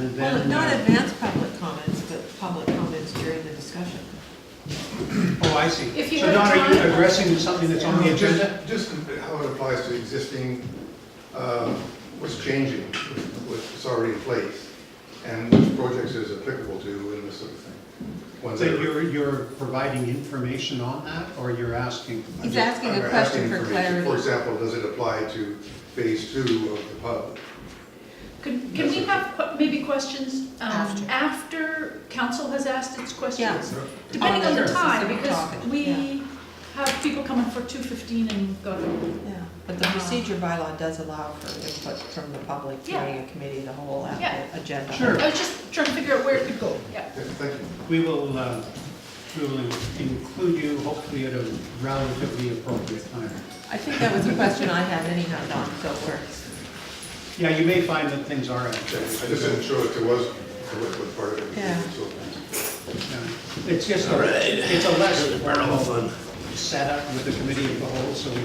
and Well, then... not advanced public comments, but public comments during the discussion. Oh, I see. If you So have Don, are you time- addressing something that's on the agenda? Just how it applies to existing, what's changing, what's already in place, and which projects is applicable to and this sort of thing. Ones So that are- you're providing information on that, or you're asking? He's asking a I'm question for information. For clarity. example, does it apply to phase 2 of the pub? Can we have maybe questions After. after council has asked its questions? Yeah. Depending on the Sure. time, Specific because topic, we yeah. have people coming for 2:15 and got to. Yeah, but the procedure bylaw does allow for input from the public Yeah. during a committee of the whole Yeah. agenda. Sure. I was just trying to figure out where it could go, yeah. Yeah, thank you. We will include you hopefully at a relatively appropriate time. I think that was a question I had anyhow, Don, so we're, Yeah, you may find that things are I actually. just didn't show it to us, what part of it. Yeah. So, Yeah. It's just, it's a less formal setup with the committee of the whole, so we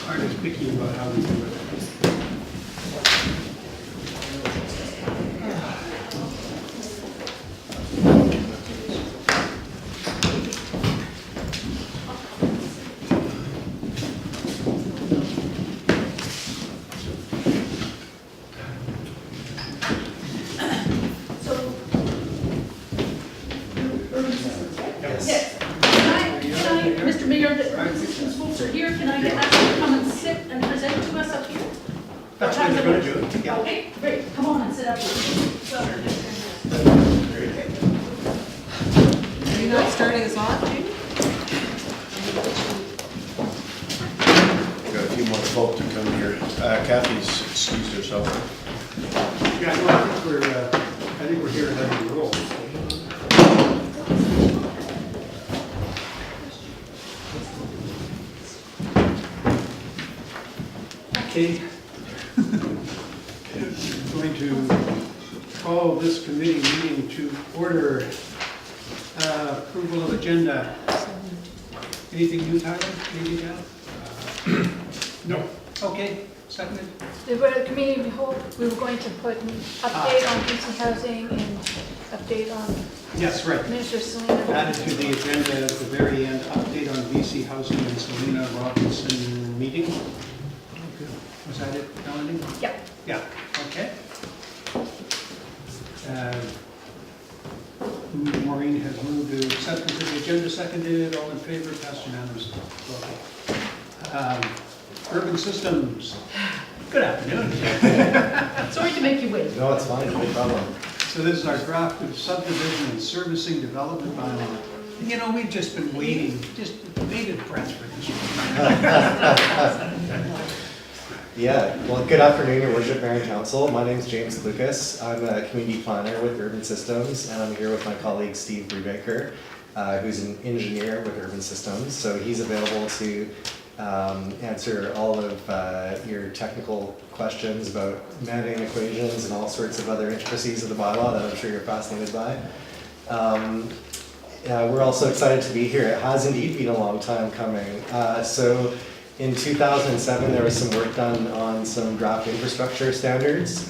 aren't as picky about how we do it. So, urban systems, right? Yes. Mr. Mayor, the urban systems folks are here, can I get them to come and sit and present to us up here? That's what you're going to do. Yeah. Okay, great, come on and sit up here. are you not starting us off, Judy? Got a few more folk to come here. Kathy's excused herself. Yeah, no, I think we're here letting you roll. Okay. Going to call this committee meeting to order. Approval of agenda. Anything new, Tyler? Anything else? No. Okay, seconded. The committee, we were going to put an update on DC housing and update on Yes, right. Minister Selena. Added to the agenda at the very end, update on VC Housing and Selena Robinson meeting. Was that it, Melanie? Yeah. Yeah, okay. Maureen has moved to acceptance of the agenda, seconded, all in favor, passed unanimously. Okay. Urban Systems, good afternoon. Sorry to make you wait. No, it's fine, no problem. So this is our draft of subdivision and servicing development bylaw. You know, we've just been waiting, just bated breath for this one. Yeah, well, good afternoon, Your Worship, Mayor and Council. My name's James Lucas. I'm a community planner with Urban Systems, and I'm here with my colleague Steve Brubaker, who's an engineer with Urban Systems. So he's available to answer all of your technical questions about mandating equations and all sorts of other intricacies of the bylaw that I'm sure you're fascinated by. We're also excited to be here. It has indeed been a long time coming. So in 2007, there was some work done on some draft infrastructure standards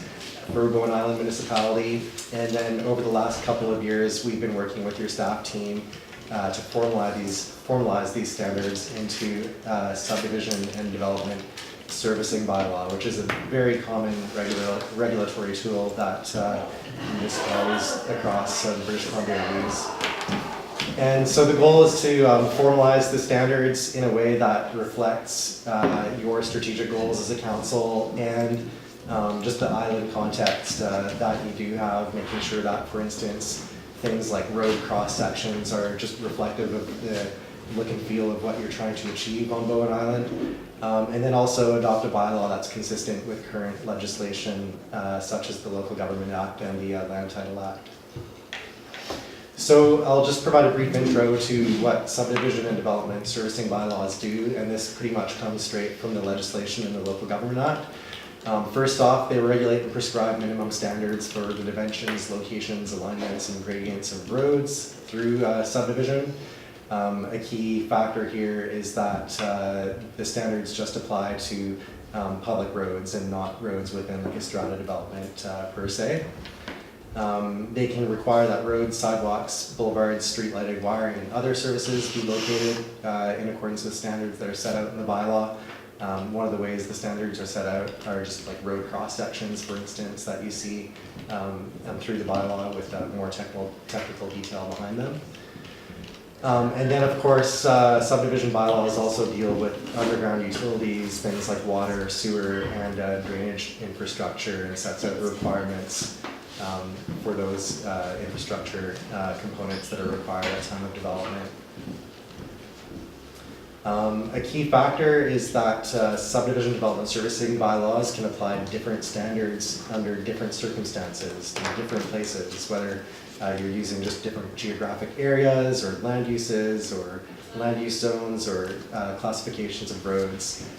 for Bowen Island Municipality. And then over the last couple of years, we've been working with your staff team to formalize these standards into subdivision and development servicing bylaw, which is a very common regulatory tool that municipalities across the British Columbia use. And so the goal is to formalize the standards in a way that reflects your strategic goals as a council and just the island context that you do have, making sure that, for instance, things like road cross sections are just reflective of the look and feel of what you're trying to achieve on Bowen Island. And then also adopt a bylaw that's consistent with current legislation such as the Local Government Act and the Land Title Act. So I'll just provide a brief intro to what subdivision and development servicing bylaws do, and this pretty much comes straight from the legislation in the Local Government Act. First off, they regulate and prescribe minimum standards for the dimensions, locations, alignments, and gradients of roads through subdivision. A key factor here is that the standards just apply to public roads and not roads within like a strata development per se. They can require that roads, sidewalks, boulevards, street lighting, wiring, and other services be located in accordance with standards that are set out in the bylaw. One of the ways the standards are set out are just like road cross sections, for instance, that you see through the bylaw with more technical detail behind them. And then, of course, subdivision bylaws also deal with underground utilities, things like water, sewer, and drainage infrastructure, and sets out the requirements for those infrastructure components that are required at time of development. A key factor is that subdivision development servicing bylaws can apply different standards under different circumstances in different places, whether you're using just different geographic areas or land uses or land use zones or classifications of roads.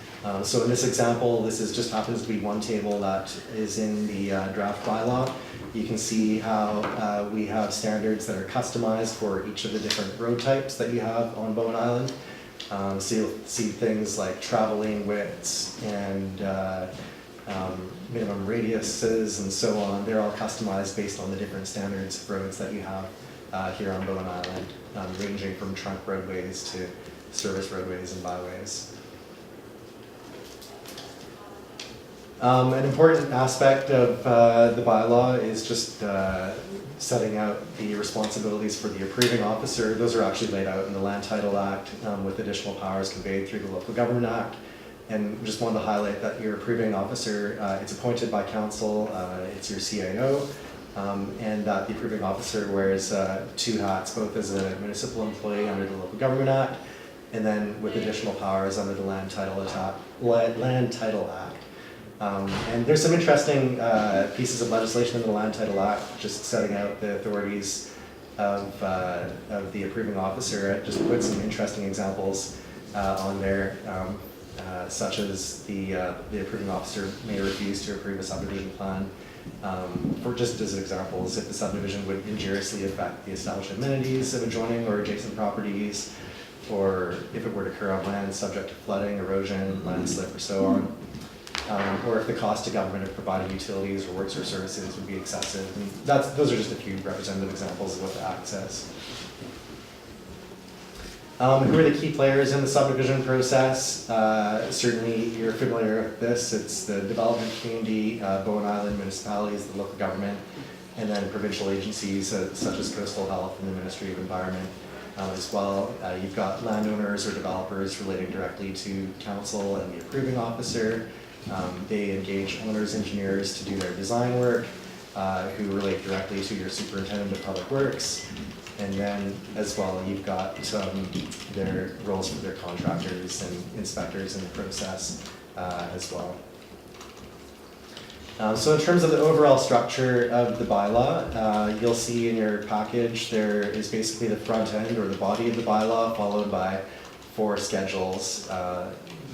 So in this example, this is just happens to be one table that is in the draft bylaw. You can see how we have standards that are customized for each of the different road types that you have on Bowen Island. So you'll see things like travel lane widths and minimum radiuses and so on. They're all customized based on the different standards of roads that you have here on Bowen Island, ranging from trunk roadways to service roadways and byways. An important aspect of the bylaw is just setting out the responsibilities for the approving officer. Those are actually laid out in the Land Title Act with additional powers conveyed through the Local Government Act. And just wanted to highlight that your approving officer, it's appointed by council, it's your CAO, and that the approving officer wears two hats, both as a municipal employee under the Local Government Act, and then with additional powers under the Land Title Act. And there's some interesting pieces of legislation in the Land Title Act just setting out the authorities of the approving officer. I just put some interesting examples on there, such as the approving officer may refuse to approve a subdivision plan. For just as examples, if the subdivision would injuriously affect the established amenities of adjoining or adjacent properties, or if it were to occur on land subject to flooding, erosion, landslip, or so on. Or if the cost to government of providing utilities or works or services would be excessive. And those are just a few representative examples of what the Act says. Who are the key players in the subdivision process? Certainly you're familiar with this. It's the development community, Bowen Island municipalities, the local government, and then provincial agencies such as Coastal Health and the Ministry of Environment as well. You've got landowners or developers relating directly to council and the approving officer. They engage owners, engineers to do their design work, who relate directly to your superintendent of public works. And then as well, you've got their roles for their contractors and inspectors in the process as well. So in terms of the overall structure of the bylaw, you'll see in your package there is basically the front end or the body of the bylaw followed by 4 schedules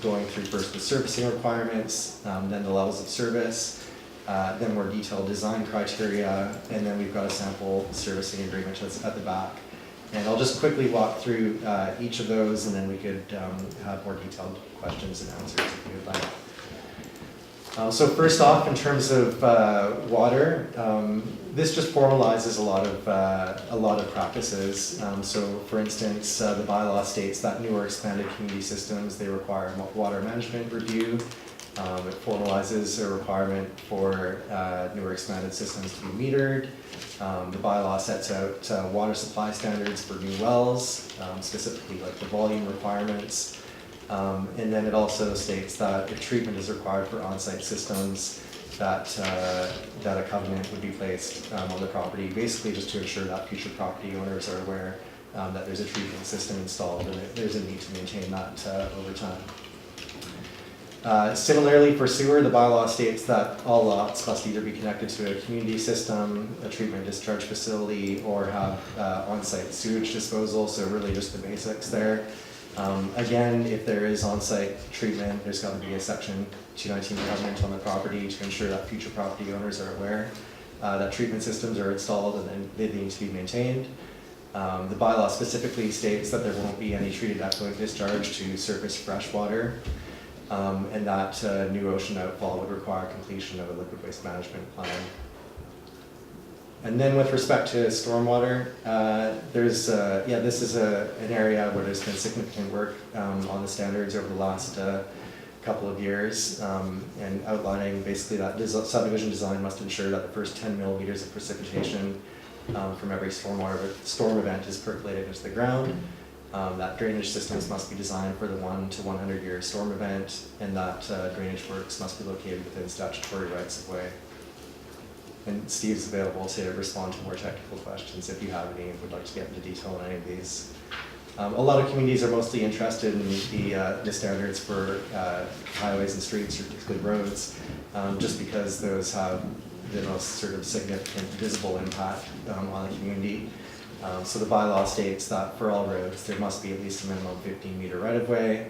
going through first the servicing requirements, then the levels of service, then more detailed design criteria, and then we've got a sample servicing agreement that's at the back. And I'll just quickly walk through each of those, and then we could have more detailed questions and answers if you would like. So first off, in terms of water, this just formalizes a lot of practices. So for instance, the bylaw states that new or expanded community systems, they require water management review. It formalizes a requirement for newer expanded systems to be metered. The bylaw sets out water supply standards for new wells, specifically like the volume requirements. And then it also states that if treatment is required for on-site systems, that a covenant would be placed on the property, basically just to ensure that future property owners are aware that there's a treatment system installed and there's a need to maintain that over time. Similarly, for sewer, the bylaw states that all lots must either be connected to a community system, a treatment discharge facility, or have on-site sewage disposal, so really just the basics there. Again, if there is on-site treatment, there's got to be a Section 219 covenant on the property to ensure that future property owners are aware that treatment systems are installed and then they need to be maintained. The bylaw specifically states that there won't be any treated effluent discharge to surface fresh water. And that new ocean outfall would require completion of a liquid waste management plan. And then with respect to stormwater, this is an area where there's been significant work on the standards over the last couple of years, and outlining basically that subdivision design must ensure that the first 10 millimeters of precipitation from every storm event is percolated into the ground. That drainage systems must be designed for the 1 to 100 year storm event, and that drainage works must be located within statutory rights of way. And Steve's available to respond to more technical questions if you have any and would like to get into detail on any of these. A lot of communities are mostly interested in the standards for highways and streets, or particularly roads, just because those have the most sort of significant visible impact on the community. So the bylaw states that for all roads, there must be at least a minimum 15-meter right-of-way.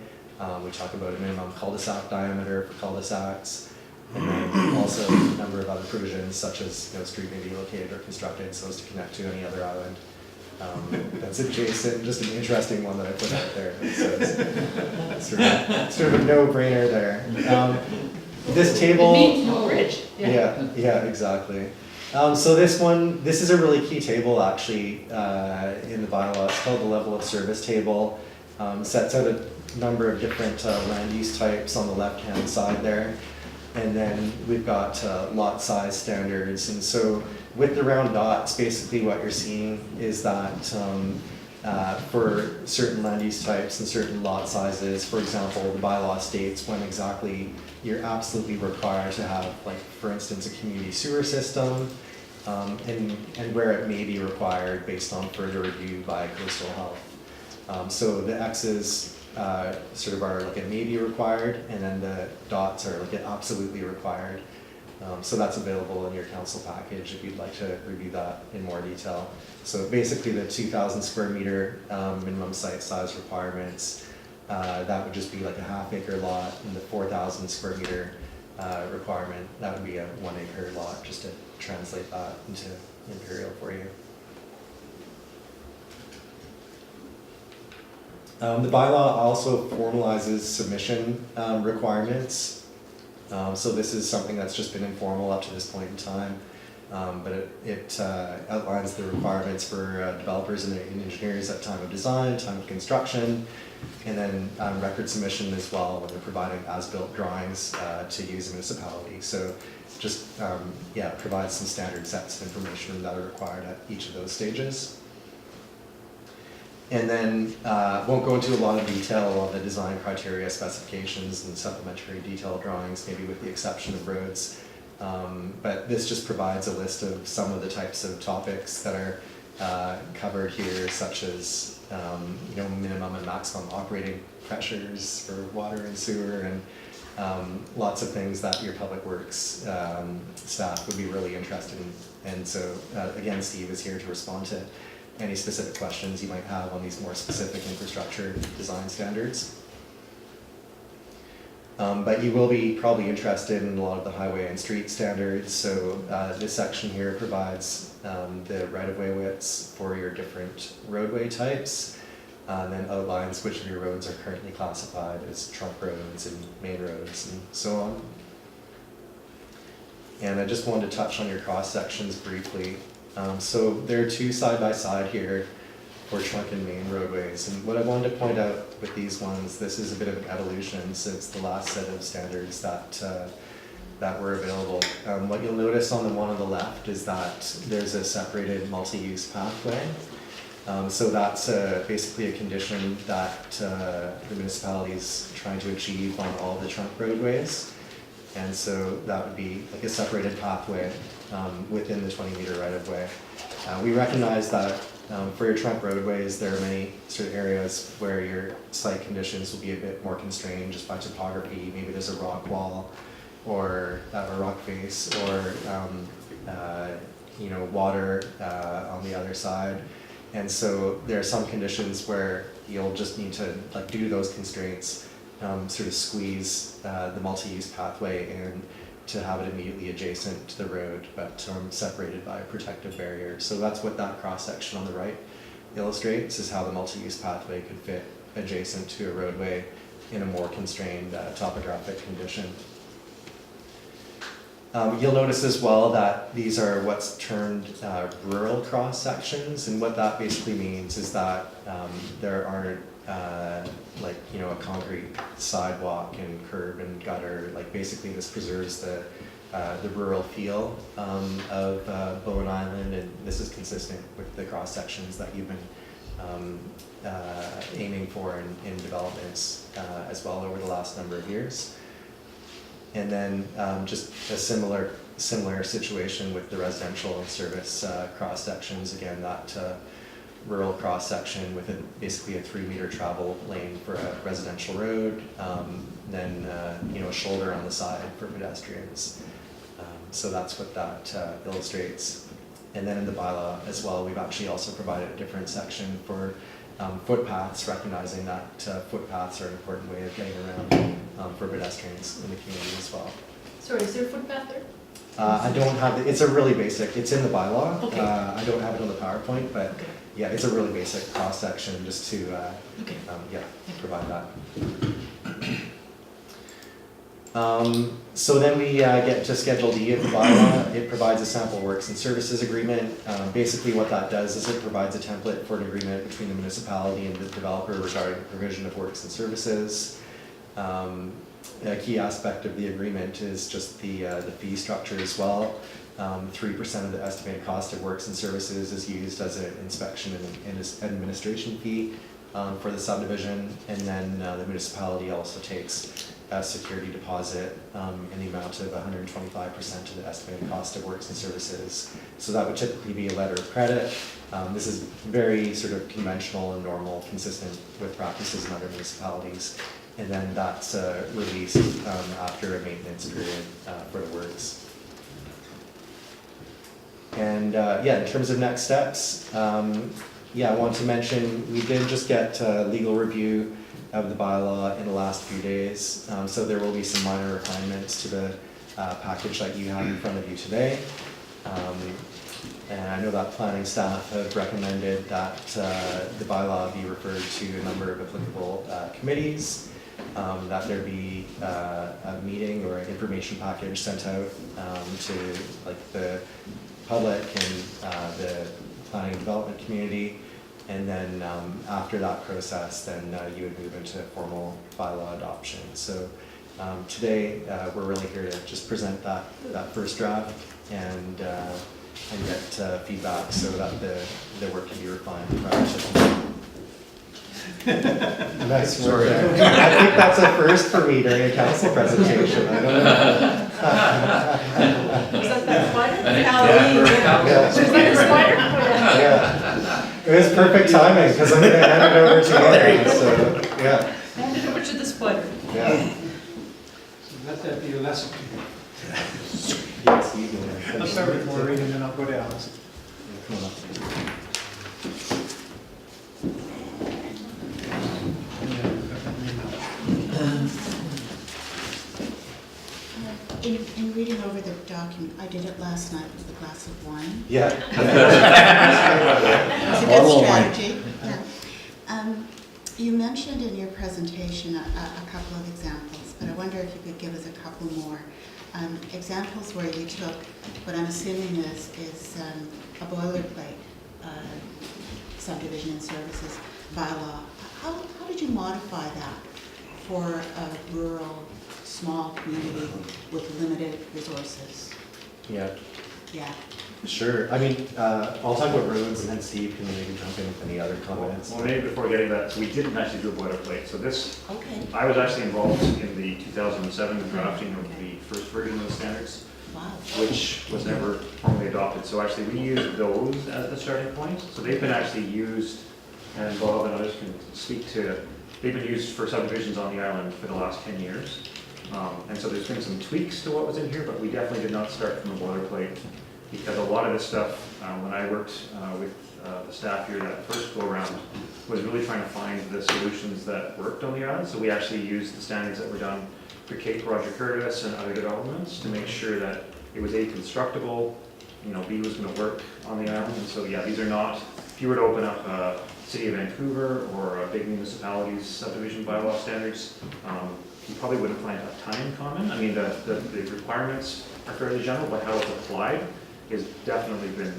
We talk about a minimum cul-de-sac diameter for cul-de-sacs, and then also a number of other provisions, such as street may be located or constructed so as to connect to any other island that's adjacent. Just an interesting one that I put out there. So it's sort of a no-brainer there. This table. It means no bridge. Yeah, exactly. So this is a really key table actually in the bylaw. It's called the level of service table. Sets out a number of different land use types on the left-hand side there. And then we've got lot size standards. And so with the round dots, basically what you're seeing is that for certain land use types and certain lot sizes, for example, the bylaw states when exactly you're absolutely required to have, like, for instance, a community sewer system, and where it may be required based on further review by coastal health. So the X's sort of are like it may be required, and then the dots are like it absolutely required. So that's available in your council package if you'd like to review that in more detail. So basically the 2,000 square meter minimum site size requirements, that would just be like a half-acre lot, and the 4,000 square meter requirement, that would be a 1 acre lot, just to translate that into imperial for you. The bylaw also formalizes submission requirements. So this is something that's just been informal up to this point in time, but it outlines the requirements for developers and engineers at time of design, time of construction, and then record submission as well when they're providing as-built drawings to use a municipality. So just provides some standard sets of information that are required at each of those stages. And then won't go into a lot of detail on the design criteria, specifications, and supplementary detailed drawings, maybe with the exception of roads. But this just provides a list of some of the types of topics that are covered here, such as minimum and maximum operating pressures for water and sewer, and lots of things that your public works staff would be really interested in. And so again, Steve is here to respond to any specific questions you might have on these more specific infrastructure design standards. But you will be probably interested in a lot of the highway and street standards. So this section here provides the right-of-way widths for your different roadway types, and then outlines which of your roads are currently classified as trunk roads and main roads and so on. And I just wanted to touch on your cross sections briefly. So there are two side-by-side here for trunk and main roadways. And what I wanted to point out with these ones, this is a bit of an evolution since the last set of standards that were available. What you'll notice on the one on the left is that there's a separated multi-use pathway. So that's basically a condition that the municipality is trying to achieve on all the trunk roadways. And so that would be like a separated pathway within the 20-meter right-of-way. We recognize that for your trunk roadways, there are many sort of areas where your site conditions will be a bit more constrained just by topography. Maybe there's a rock wall or a rock face, or water on the other side. And so there are some conditions where you'll just need to due to those constraints, sort of squeeze the multi-use pathway in to have it immediately adjacent to the road, but separated by a protective barrier. So that's what that cross-section on the right illustrates, is how the multi-use pathway could fit adjacent to a roadway in a more constrained topographic condition. You'll notice as well that these are what's termed rural cross sections, and what that basically means is that there aren't like, you know, a concrete sidewalk and curb and gutter. Like, basically this preserves the rural feel of Bowen Island, and this is consistent with the cross sections that you've been aiming for in developments as well over the last number of years. And then just a similar situation with the residential and service cross sections. Again, that rural cross section with basically a 3-meter travel lane for a residential road, then you know, a shoulder on the side for pedestrians. So that's what that illustrates. And then in the bylaw as well, we've actually also provided a different section for footpaths, recognizing that footpaths are an important way of getting around for pedestrians in the community as well. Sorry, is there a footpath there? I don't have, it's a really basic, it's in the bylaw. Okay. I don't have it on the PowerPoint, but Okay. yeah, it's a really basic cross section just to Okay. yeah, provide that. So then we get to Schedule D of the bylaw. It provides a sample works and services agreement. Basically what that does is it provides a template for an agreement between the municipality and the developer regarding the provision of works and services. A key aspect of the agreement is just the fee structure as well. 3% of the estimated cost of works and services is used as an inspection and administration fee for the subdivision, and then the municipality also takes a security deposit in the amount of 125% of the estimated cost of works and services. So that would typically be a letter of credit. This is very sort of conventional and normal, consistent with practices in other municipalities. And then that's released after a maintenance period for the works. And yeah, in terms of next steps, yeah, I want to mention we did just get legal review of the bylaw in the last few days. So there will be some minor refinements to the package that you have in front of you today. And I know that planning staff have recommended that the bylaw be referred to a number of applicable committees, that there be a meeting or an information package sent out to like the public and the planning and development community. And then after that process, then you would move into formal bylaw adoption. So today we're really here to just present that first draft and get feedback so that the work can be refined prior to. Nice work. I think that's a first for me during a council presentation. I don't know. Was that spider? Yeah. Was that a spider? Yeah. It was perfect timing because I'm going to hand it over to Gary. So yeah. Hand it over to the spider. Yeah. So let that be a lesson. Yes, you can. I'll start with Maureen and then I'll go to Allison. Come on up. In reading over the document, I did it last night with a glass of wine. Yeah. It's a good strategy. Yeah. You mentioned in your presentation a couple of examples, but I wonder if you could give us a couple more. Examples where you took what I'm assuming is a boilerplate subdivision and services bylaw. How did you modify that for a rural, small community with limited resources? Yeah. Yeah. Sure. I mean, I'll talk about roads and then Steve can maybe jump in with any other comments. Well, maybe before getting to that, so we didn't actually do a boilerplate. So this, Okay. I was actually involved in the 2007 drafting of the first version of the standards, Wow. which was never formally adopted. So actually we used those as the starting point. So they've been actually used, and Bob and others can speak to, they've been used for subdivisions on the island for the last 10 years. And so there's been some tweaks to what was in here, but we definitely did not start from a boilerplate, because a lot of this stuff, when I worked with the staff here that first go around, was really trying to find the solutions that worked on the island. So we actually used the standards that were done for Cape Roger Curtis and other developments to make sure that it was A, constructible, you know, B, was going to work on the island. And so yeah, these are not if you were to open up a City of Vancouver or a big municipality's subdivision bylaw standards, you probably wouldn't find a ton in common. I mean, the requirements are fairly general, but how it's applied has definitely been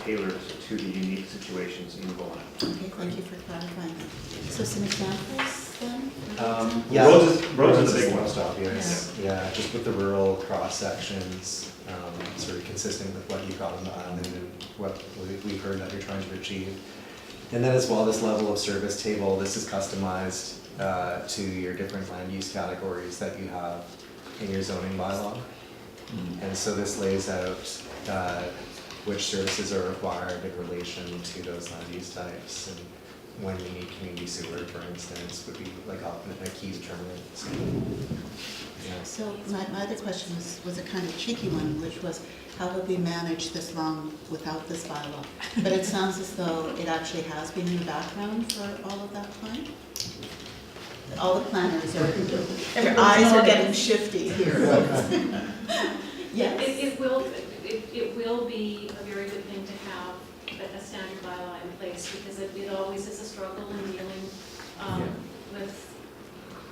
tailored to the unique situations in Bowen. Okay, thank you for clarifying. So some examples then? Yeah. Roads are the big ones. Most obvious, yeah, just with the rural cross sections, sort of consistent with what you've got on the island and what we've heard that you're trying to achieve. And then as well, this level of service table, this is customized to your different land use categories that you have in your zoning bylaw. And so this lays out which services are required in relation to those land use types. And when you need community sewer, for instance, would be like often a key determinant. So, yeah. So my other question was a kind of cheeky one, which was how would we manage this long without this bylaw? But it sounds as though it actually has been in the background for all of that time. All the planners are, their eyes are getting shifty here. Yes. It will be a very good thing to have a standard bylaw in place, because it always is a struggle in dealing with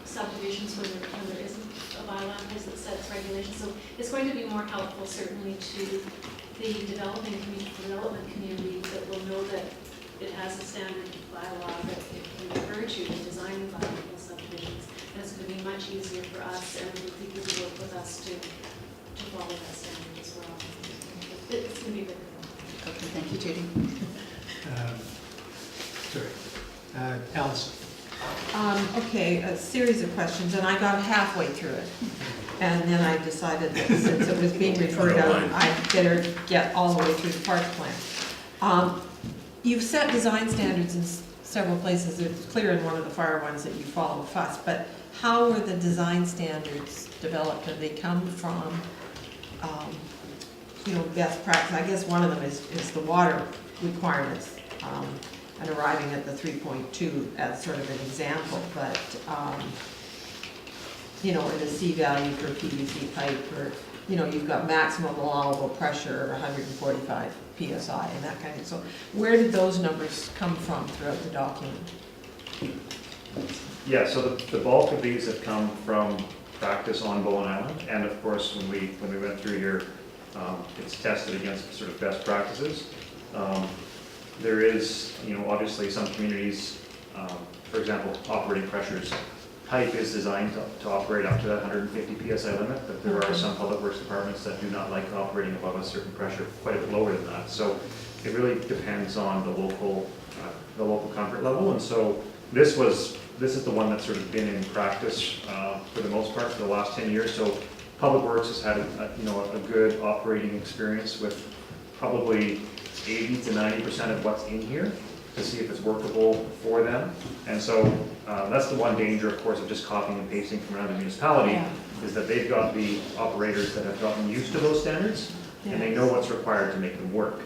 subdivisions when there isn't a bylaw in place that sets regulations. So it's going to be more helpful certainly to the development community that will know that it has a standard bylaw that it can refer to in designing viable subdivisions. And it's going to be much easier for us and the people who work with us to follow that standard as well. It's going to be good. Okay, thank you, Judy. Sorry. Allison. Okay, a series of questions, and I got halfway through it. And then I decided that since it was being referred out, I better get all the way through the park plan. You've set design standards in several places. It's clear in one of the fire ones that you follow FUS, but how were the design standards developed? Have they come from, best practice? I guess one of them is the water requirements, and arriving at the 3.2 as sort of an example, but, or the C value for PVC pipe, or, you've got maximum allowable pressure, 145 PSI, and that kind of thing. So where did those numbers come from throughout the document? Yeah, so the bulk of these have come from practice on Bowen Island, and of course, when we went through here, it's tested against sort of best practices. There is, obviously some communities, for example, operating pressures. Pipe is designed to operate up to that 150 PSI limit, but there are some public works departments that do not like operating above a certain pressure, quite a bit lower than that. So it really depends on the local comfort level. And so this is the one that's sort of been in practice for the most part for the last 10 years. So Public Works has had a good operating experience with probably 80 to 90% of what's in here to see if it's workable for them. And so that's the one danger, of course, of just copying and pasting from another municipality, is that they've got the operators that have gotten used to those standards, and they know what's required to make them work.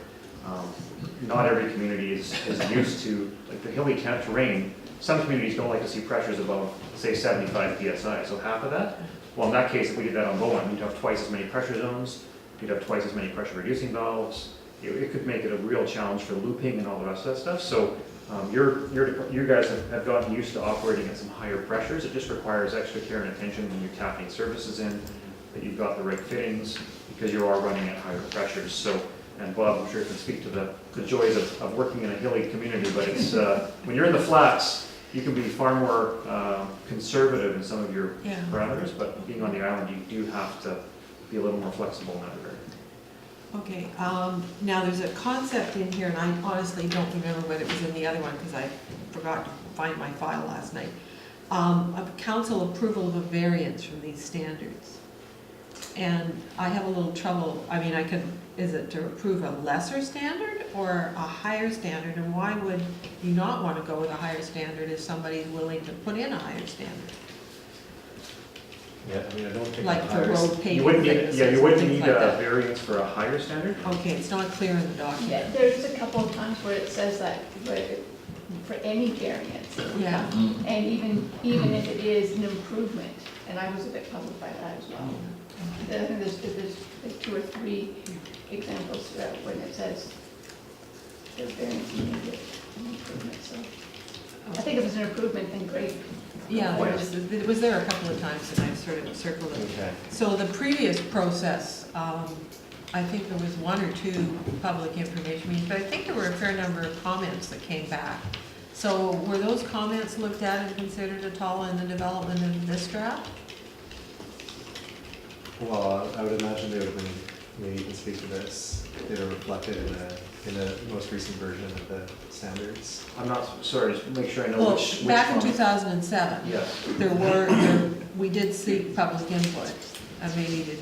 Not every community is used to, like the hilly terrain, some communities don't like to see pressures above, say, 75 PSI, so half of that. Well, in that case, if we did that on Bowen, you'd have twice as many pressure zones, you'd have twice as many pressure reducing valves. It could make it a real challenge for looping and all the rest of that stuff. So you guys have gotten used to operating at some higher pressures. It just requires extra care and attention when you're tapping services in, that you've got the right fittings, because you are running at higher pressures. So, and Bob, I'm sure can speak to the joys of working in a hilly community, but it's when you're in the flats, you can be far more conservative in some of your parameters, but being on the island, you do have to be a little more flexible in that regard. Okay, now there's a concept in here, and I honestly don't remember whether it was in the other one, because I forgot to find my file last night. A council approval of a variance from these standards. And I have a little trouble, is it to approve a lesser standard or a higher standard? And why would you not want to go with a higher standard if somebody's willing to put in a higher standard? Yeah, I don't think Like for road paving. You wouldn't need like a variance for a higher standard. Okay, it's not clear in the document. Yeah, there's a couple of times where it says that for any variance. Yeah. And even if it is an improvement, and I was a bit puzzled by that as well. I think there's 2 or 3 examples when it says the variance needed an improvement, so. I think if it's an improvement, then great. Yeah, it was there a couple of times and I sort of circled it. Okay. So the previous process, I think there was 1 or 2 public information meetings, but I think there were a fair number of comments that came back. So were those comments looked at and considered at all in the development of this draft? Well, I would imagine they would have been, maybe you can speak to this, they were reflected in the most recent version of the standards. I'm not, sorry, just make sure I know Well, which back in one. 2007, Yes. we did seek public input, and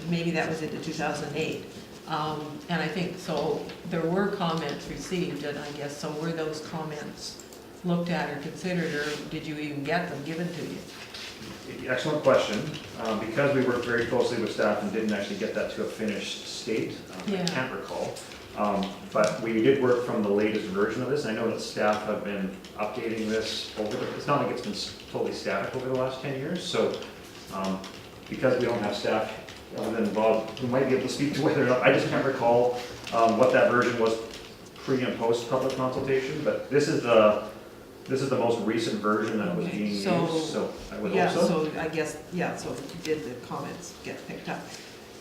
maybe that was into 2008. And I think, so, there were comments received, and I guess, so were those comments looked at or considered, or did you even get them given to you? Excellent question. Because we worked very closely with staff and didn't actually get that to a finished state, I Yeah. can't recall. But we did work from the latest version of this. I know that staff have been updating this it's not like it's been totally static over the last 10 years. So because we don't have staff other than Bob, who might be able to speak to whether or not, I just can't recall what that version was pre and post public consultation, but this is the most recent version that was Okay, being used, so- so I would Yeah, hope so. so I guess, yeah, so did the comments get picked up?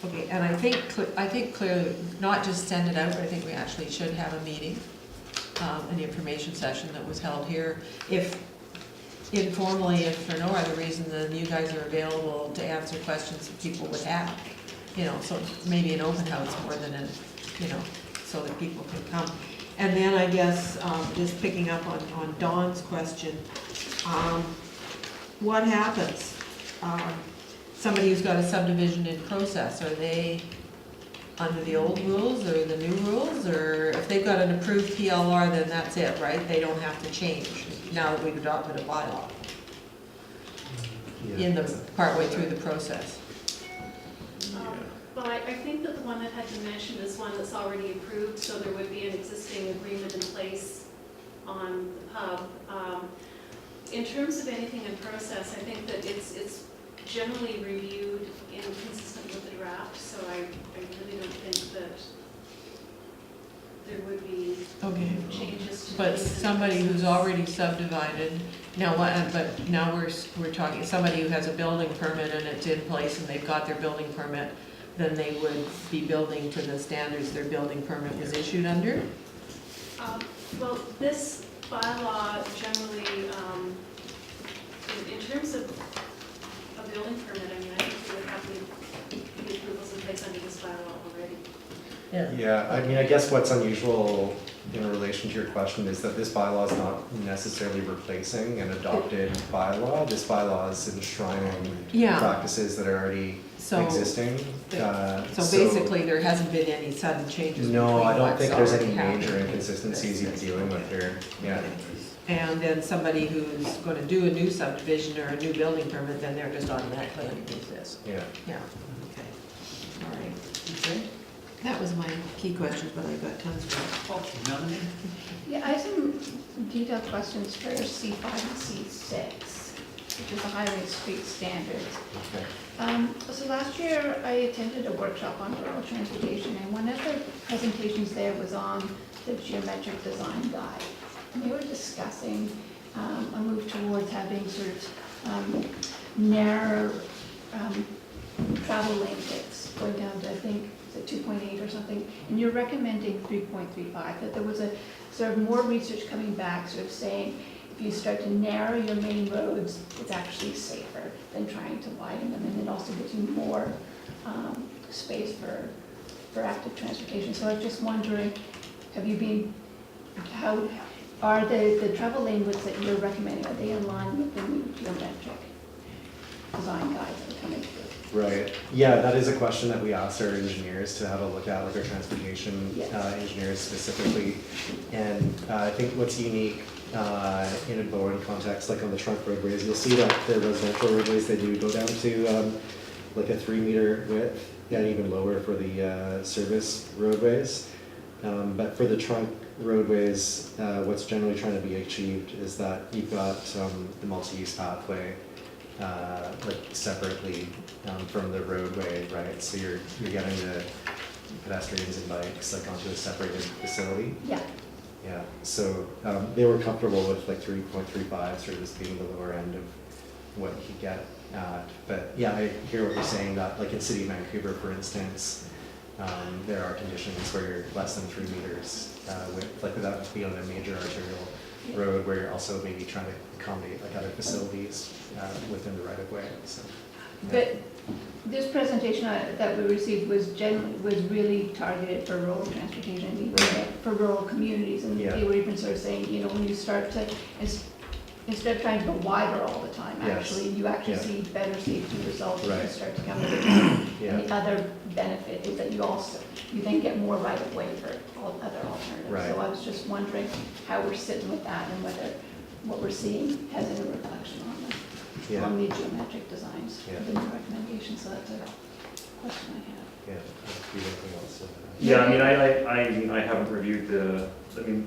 Okay, and I think clearly, not just send it out, but I think we actually should have a meeting, an information session that was held here. If informally, if for no other reason, then you guys are available to answer questions that people would have. You know, so maybe an open house more than so that people can come. And then I guess, just picking up on Dawn's question, what happens? Somebody who's got a subdivision in process, are they under the old rules or the new rules? Or if they've got an approved PLR, then that's it, right? They don't have to change now that we've adopted a bylaw in the, partway through the process. Well, I think that the one that had been mentioned is one that's already approved, so there would be an existing agreement in place on the pub. In terms of anything in process, I think that it's generally reviewed and consistent with the draft, so I really don't think that there would be Okay. changes to. But things in somebody who's process. already subdivided, now, but now we're talking, somebody who has a building permit and it's in place and they've got their building permit, then they would be building to the standards their building permit was issued under? Well, this bylaw generally, in terms of a building permit, I mean, I think we would have the approvals in place under this bylaw already. Yeah, I mean, I guess what's unusual in relation to your question is that this bylaw is not necessarily replacing an adopted bylaw. This bylaw is enshrining Yeah. practices that are already So, existing. so basically, there hasn't been any sudden changes between No, I don't what's think there's any already happened. major inconsistencies you're dealing with here, yeah. And then somebody who's gonna do a new subdivision or a new building permit, then they're just automatically underneath this. Yeah. Yeah, okay, all right. Okay. That was my key questions, but I've got tons more. Okay, Melanie? Yeah, I have some detailed questions for C5 and C6, which is the highway street standards. Okay. So last year, I attended a workshop on rural transportation, and one of the presentations there was on the geometric design guide. And they were discussing a move towards having sort of narrow travel lane widths, going down to, I think, is it 2.8 or something? And you're recommending 3.35, that there was a sort of more research coming back, sort of saying, if you start to narrow your main roads, it's actually safer than trying to widen them, and it also gives you more space for active transportation. So I was just wondering, how are the travel lane widths that you're recommending, are they in line with the new geometric design guides that are coming through? Right, yeah, that is a question that we asked our engineers to have a look at, like our transportation Yes. engineers specifically. And I think what's unique in a Bowen context, like on the trunk roadways, you'll see that the residential roadways, they do go down to like a 3-meter width, and even lower for the service roadways. But for the trunk roadways, what's generally trying to be achieved is that you've got the multi-use pathway like separately from the roadway, right? So you're getting the pedestrians and bikes like onto a separated facility. Yeah, Yeah, so they were comfortable with like 3.35, sort of this being the lower end of what you could get. But yeah, I hear what you're saying, that like in City of Vancouver, for instance, there are conditions where you're less than 3 meters width, like without being on a major arterial road, where you're also maybe trying to accommodate like other facilities within the right of way, so. Yeah. But this presentation that we received was really targeted for rural transportation, even for rural communities. And Yeah. they were even sort of saying, you know, when you start to, instead of trying to go wider all the time, Yes. actually, you actually Yeah. see better safety results when you Right. start to come to the Yeah. And the other benefit is that you then get more right of way for all other alternatives. Right. So I was just wondering how we're sitting with that and whether what we're seeing has any reflection Yeah. on the geometric designs Yeah. within the recommendation. So that's a question I have. Yeah, do you have anything else? Yeah, I mean, I haven't reviewed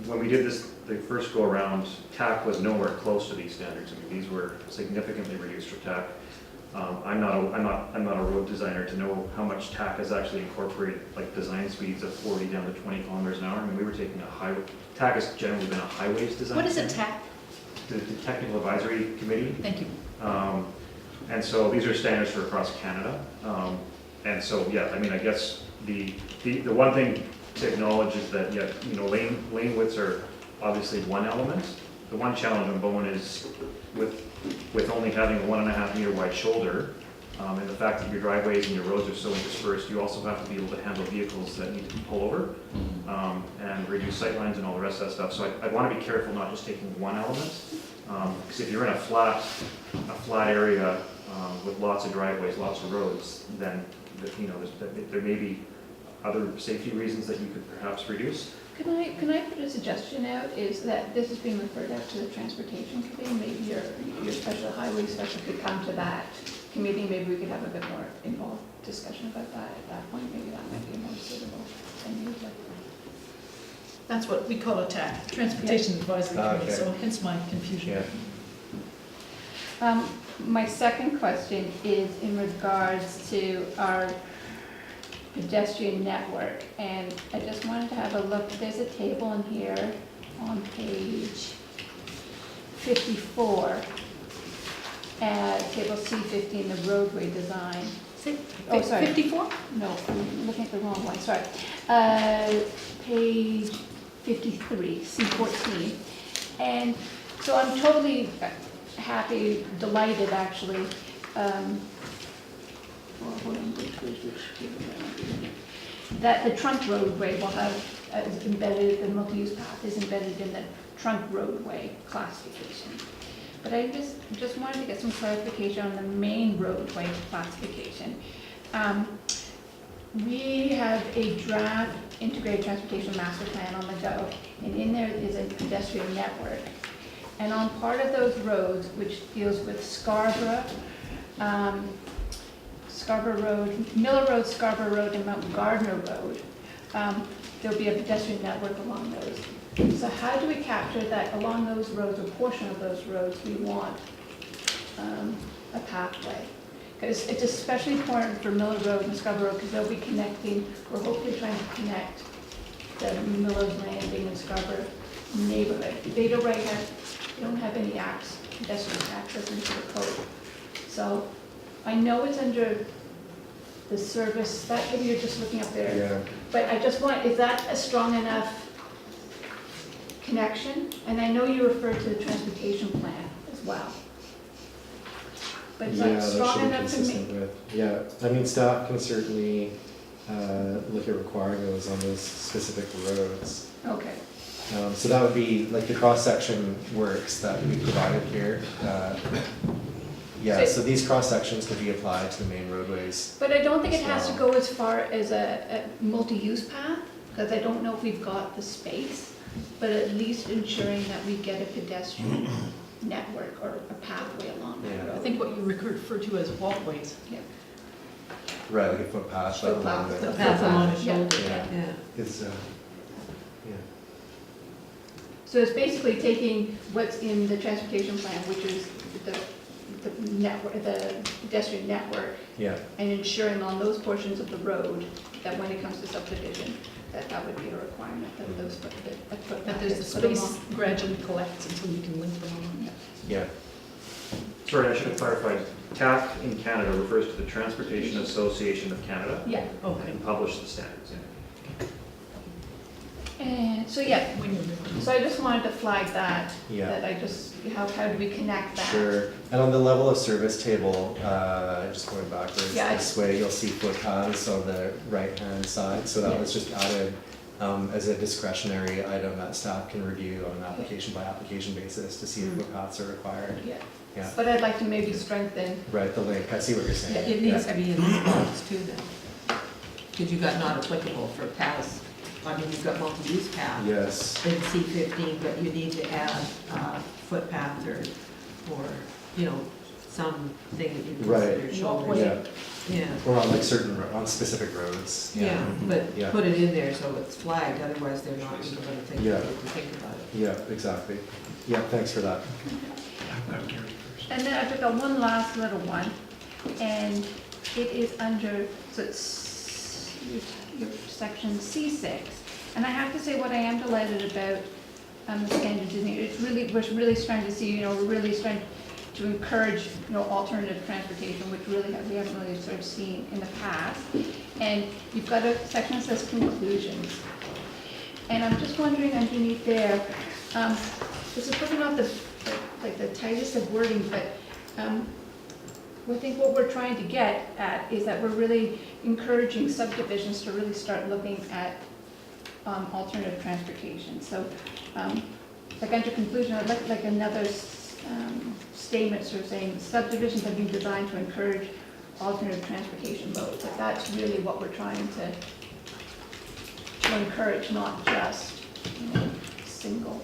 when we did this, the first go around, TAC was nowhere close to these standards. I mean, these were significantly reduced for TAC. I'm not a road designer to know how much TAC has actually incorporated, like design speeds of 40 down to 20 kilometers an hour. I mean, we were taking TAC has generally been a highways design. What is a standard. TAC? The Technical Advisory Committee. Thank you. And so these are standards for across Canada. And so, yeah, I mean, I guess the one thing to acknowledge is that, yeah, you know, lane widths are obviously one element. The one challenge on Bowen is with only having a 1.5 meter wide shoulder, and the fact that your driveways and your roads are so dispersed, you also have to be able to handle vehicles that need to pull over, and reduce sight lines and all the rest of that stuff. So I want to be careful not just taking one element, because if you're in a flat area with lots of driveways, lots of roads, then you know there may be other safety reasons that you could perhaps reduce. Can I put a suggestion out, is that this is being referred out to the transportation committee, maybe your special highway special could come to that committee, maybe we could have a bit more involved discussion about that at that point, maybe that might be more suitable than you like. That's what we call a TAC, Transportation Advisory Committee, Okay. so hence my confusion. Yeah. My second question is in regards to our pedestrian network, and I just wanted to have a look. There's a table in here on page 54, table C15, the roadway design. Oh, sorry. 54? No, I'm looking at the wrong one, sorry. Page 53, C14. And so I'm totally happy, delighted actually. Hold on, that the trunk roadway will have is embedded, the multi-use path is embedded in the trunk roadway classification. But I just wanted to get some clarification on the main roadway classification. We have a draft integrated transportation master plan on the go, and in there is a pedestrian network. And on part of those roads, which deals with Scarborough Road, Miller Road, Scarborough Road, and Mount Gardner Road, there'll be a pedestrian network along those. So how do we capture that along those roads, a portion of those roads, we want a pathway? Because it's especially important for Miller Road and Scarborough Road, because they'll be connecting, we're hopefully trying to connect the Miller's Landing and Scarborough neighborhood. Beta Ray don't have any pedestrian access into the code. So I know it's under the service, that maybe you're just looking up there. Yeah. But I just want, is that a strong enough connection? And I know you referred to the transportation plan as well. But is Yeah, that that should strong be enough to consistent me? with, yeah, I mean, staff can certainly look at requiring those on those specific roads. Okay, So that would be, like the cross-section works that we provided here. Yeah, so these cross-sections could be applied to the main roadways. but I don't think it has to So- go as far as a multi-use path, because I don't know if we've got the space, but at least ensuring that we get a pedestrian network or a pathway along that Yeah. road. I think what you refer to as walkways. Right, like a footpath, like along Footpath. the. The path along the Yeah. shoulder. Yeah. Yeah. Is, yeah. So it's basically taking what's in the transportation plan, which is the network, the pedestrian network, Yeah, and ensuring on those portions of the road that when it comes to subdivision, that would be a requirement, that those footpaths. That there's the space gradually collects until you can link them all. Yeah. Sorry, I should have clarified. TAC in Canada refers to the Transportation Association of Canada Yeah, Okay. and publish the standards. and so, yeah, When you're ready. so I just wanted to flag that, Yeah. that I just, how do we connect that? Sure, and on the level of service table, just going backwards Yeah, I- this way, you'll see footpaths on the right-hand side, so that was just added as a discretionary item that staff can review on an application by application basis to see if footpaths are required. Yeah, Yeah, but I'd like to maybe strengthen, right, the link, I see what you're saying. It needs to be in the box too then. Because you got not applicable for paths, I mean, you've got multi-use paths. Yes, In C15, but you need to add footpath or, you know, something that you Right. consider shoulder. Walkway. yeah, Yeah, or on like certain, on specific roads. yeah, but Yeah. put it in there so it's flagged, otherwise they're not even gonna think, Yeah. think about it. Yeah, exactly. Yeah, thanks for that. I've got Gary first. and then I've got one last little one, and it is under, so it's your section C6. And I have to say, what I am delighted about the standards in here, it's really, we're really starting to see, you know, we're really starting to encourage, you know, alternative transportation, which really, we haven't really sort of seen in the past. And you've got a section that says conclusions. And I'm just wondering underneath there, this is probably not the tightest of wording, but I think what we're trying to get at is that we're really encouraging subdivisions to really start looking at alternative transportation. So, like under conclusion, I'd like another statement sort of saying subdivisions have been designed to encourage alternative transportation modes. Like that's really what we're trying to encourage, not just, you know, single,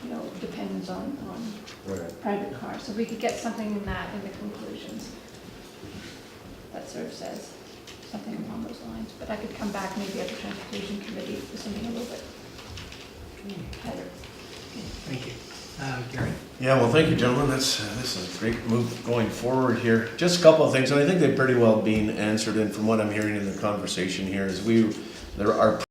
you know, dependence on Right. private cars. So we could get something in that in the conclusions that sort of says something along those lines. But I could come back maybe at the transportation committee with something a little bit better. Thank you. Gary? Yeah, well, thank you, gentlemen. This is a great move going forward here. Just a couple of things, and I think they've pretty well been answered, and from what I'm hearing in the conversation here is there are